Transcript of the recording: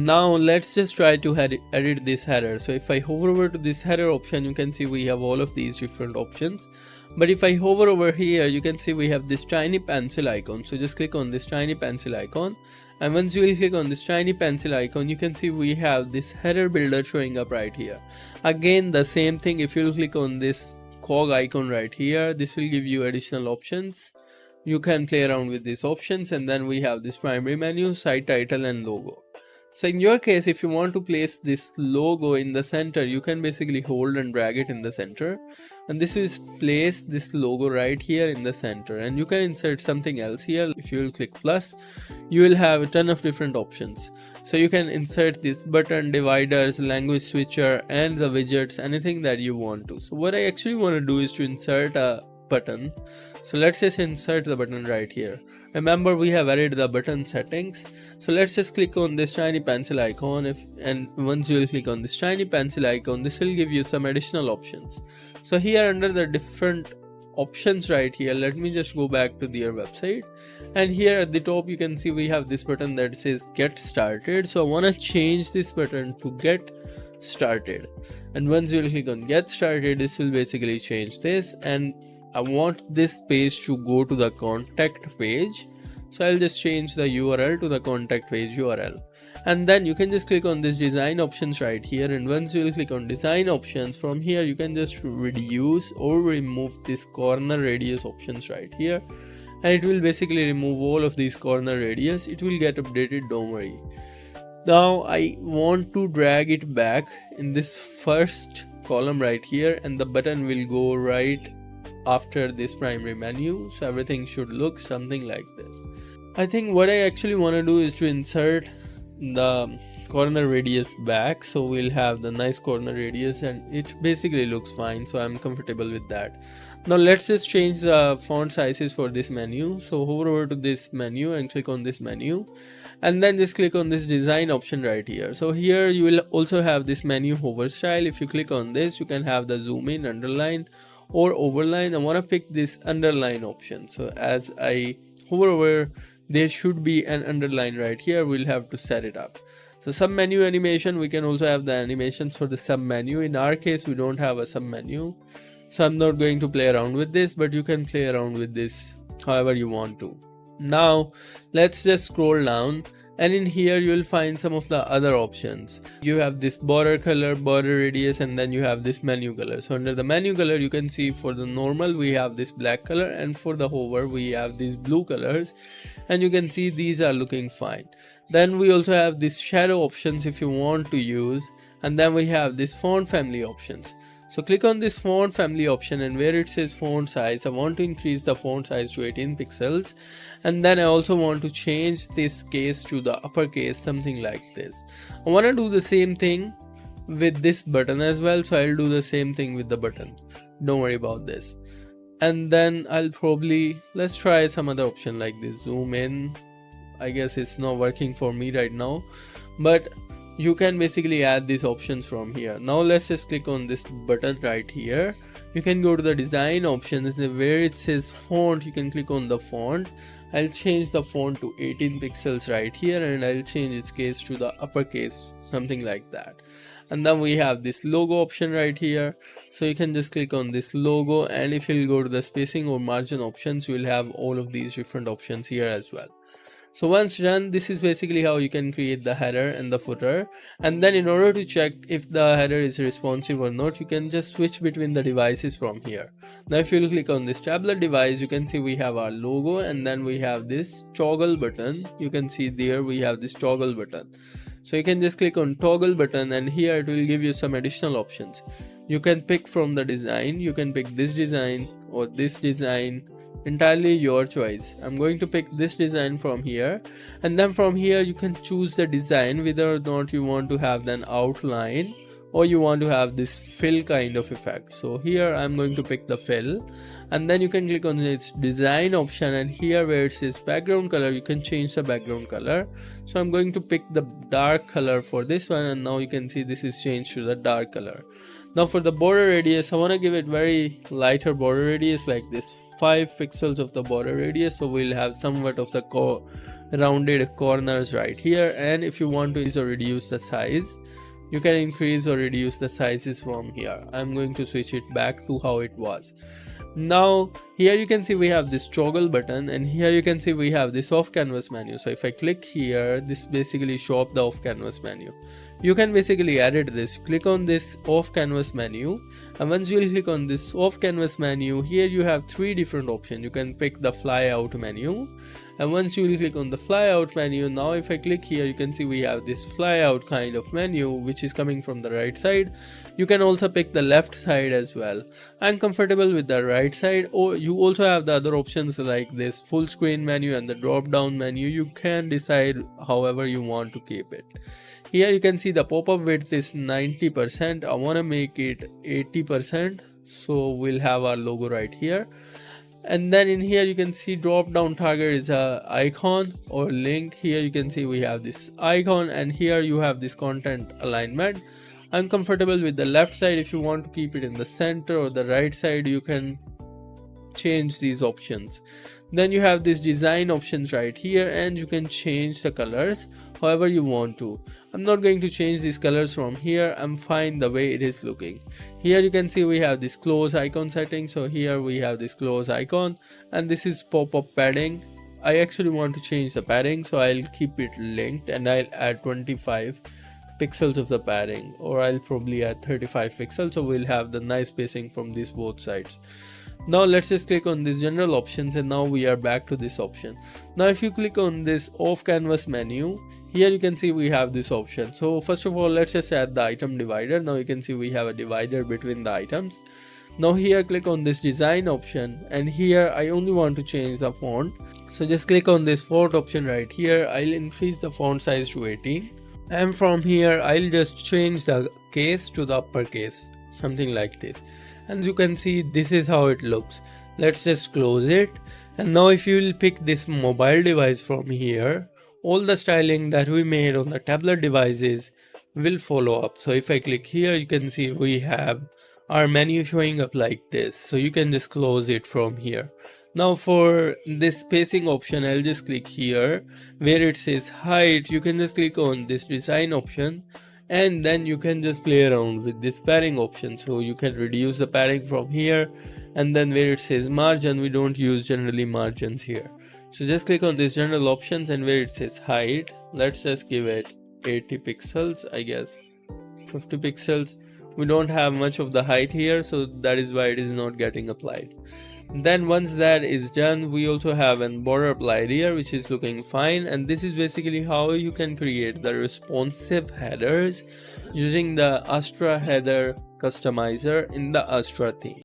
Now let's just try to edit this header. So if I hover over to this header option, you can see we have all of these different options. But if I hover over here, you can see we have this tiny pencil icon. So just click on this tiny pencil icon. And once you will click on this tiny pencil icon, you can see we have this header builder showing up right here. Again, the same thing, if you click on this cog icon right here, this will give you additional options. You can play around with these options, and then we have this primary menu, site title and logo. So in your case, if you want to place this logo in the center, you can basically hold and drag it in the center, and this is place this logo right here in the center. And you can insert something else here. If you will click plus, you will have a ton of different options. So you can insert this button, dividers, language switcher, and the widgets, anything that you want to. So what I actually want to do is to insert a button. So let's just insert the button right here. Remember, we have added the button settings. So let's just click on this tiny pencil icon, and once you will click on this tiny pencil icon, this will give you some additional options. So here under the different options right here, let me just go back to their website, and here at the top you can see we have this button that says get started. So I want to change this button to get started, and once you will click on get started, this will basically change this, and I want this page to go to the contact page. So I'll just change the URL to the contact page URL. And then you can just click on this design options right here, and once you will click on design options, from here you can just reduce or remove this corner radius options right here, and it will basically remove all of these corner radius. It will get updated, don't worry. Now I want to drag it back in this first column right here, and the button will go right after this primary menu. So everything should look something like this. I think what I actually want to do is to insert the corner radius back, so we'll have the nice corner radius, and it basically looks fine, so I'm comfortable with that. Now let's just change the font sizes for this menu. So hover over to this menu and click on this menu, and then just click on this design option right here. So here you will also have this menu hover style. If you click on this, you can have the zoom in, underline or overline. I want to pick this underline option. So as I hover over, there should be an underline right here. We'll have to set it up. So sub menu animation, we can also have the animations for the sub menu. In our case, we don't have a sub menu, so I'm not going to play around with this, but you can play around with this however you want to. Now let's just scroll down, and in here you will find some of the other options. You have this border color, border radius, and then you have this menu color. So under the menu color, you can see for the normal we have this black color, and for the hover we have these blue colors, and you can see these are looking fine. Then we also have this shadow options if you want to use, and then we have this font family options. So click on this font family option, and where it says font size, I want to increase the font size to 18 pixels, and then I also want to change this case to the uppercase, something like this. I want to do the same thing with this button as well, so I'll do the same thing with the button, don't worry about this. And then I'll probably, let's try some other option like this, zoom in. I guess it's not working for me right now, but you can basically add these options from here. Now let's just click on this button right here. You can go to the design options, where it says font, you can click on the font. I'll change the font to 18 pixels right here, and I'll change its case to the uppercase, something like that. And then we have this logo option right here, so you can just click on this logo, and if you'll go to the spacing or margin options, you will have all of these different options here as well. So once done, this is basically how you can create the header and the footer. And then in order to check if the header is responsive or not, you can just switch between the devices from here. Now if you click on this tablet device, you can see we have our logo, and then we have this toggle button. You can see there we have this toggle button. So you can just click on toggle button, and here it will give you some additional options. You can pick from the design. You can pick this design or this design, entirely your choice. I'm going to pick this design from here, and then from here you can choose the design, whether or not you want to have an outline or you want to have this fill kind of effect. So here I'm going to pick the fill, and then you can click on this design option, and here where it says background color, you can change the background color. So I'm going to pick the dark color for this one, and now you can see this is changed to the dark color. Now for the border radius, I want to give it very lighter border radius, like this 5 pixels of the border radius, so we'll have somewhat of the rounded corners right here, and if you want to increase or reduce the size, you can increase or reduce the sizes from here. I'm going to switch it back to how it was. Now here you can see we have this toggle button, and here you can see we have this off canvas menu. So if I click here, this basically show up the off canvas menu. You can basically edit this. Click on this off canvas menu, and once you click on this off canvas menu, here you have three different options. You can pick the fly out menu, and once you click on the fly out menu, now if I click here, you can see we have this fly out kind of menu which is coming from the right side. You can also pick the left side as well. I'm comfortable with the right side, or you also have the other options like this full screen menu and the drop down menu. You can decide however you want to keep it. Here you can see the pop-up width is 90%. I want to make it 80%, so we'll have our logo right here. And then in here you can see drop down target is a icon or link. Here you can see we have this icon, and here you have this content alignment. I'm comfortable with the left side. If you want to keep it in the center or the right side, you can change these options. Then you have this design options right here, and you can change the colors however you want to. I'm not going to change these colors from here. I'm fine the way it is looking. Here you can see we have this close icon setting. So here we have this close icon, and this is pop-up padding. I actually want to change the padding, so I'll keep it linked, and I'll add 25 pixels of the padding, or I'll probably add 35 pixels, so we'll have the nice spacing from these both sides. Now let's just click on these general options, and now we are back to this option. Now if you click on this off canvas menu, here you can see we have this option. So first of all, let's just add the item divider. Now you can see we have a divider between the items. Now here click on this design option, and here I only want to change the font, so just click on this font option right here. I'll increase the font size to 18, and from here I'll just change the case to the uppercase, something like this. And you can see this is how it looks. Let's just close it. And now if you will pick this mobile device from here, all the styling that we made on the tablet devices will follow up. So if I click here, you can see we have our menu showing up like this. So you can just close it from here. Now for this spacing option, I'll just click here where it says height. You can just click on this design option, and then you can just play around with this padding option. So you can reduce the padding from here, and then where it says margin, we don't use generally margins here. So just click on this general options, and where it says height, let's just give it 80 pixels, I guess 50 pixels. We don't have much of the height here, so that is why it is not getting applied. Then once that is done, we also have an border applied here, which is looking fine. And this is basically how you can create the responsive headers using the Astra header customizer in the Astra theme.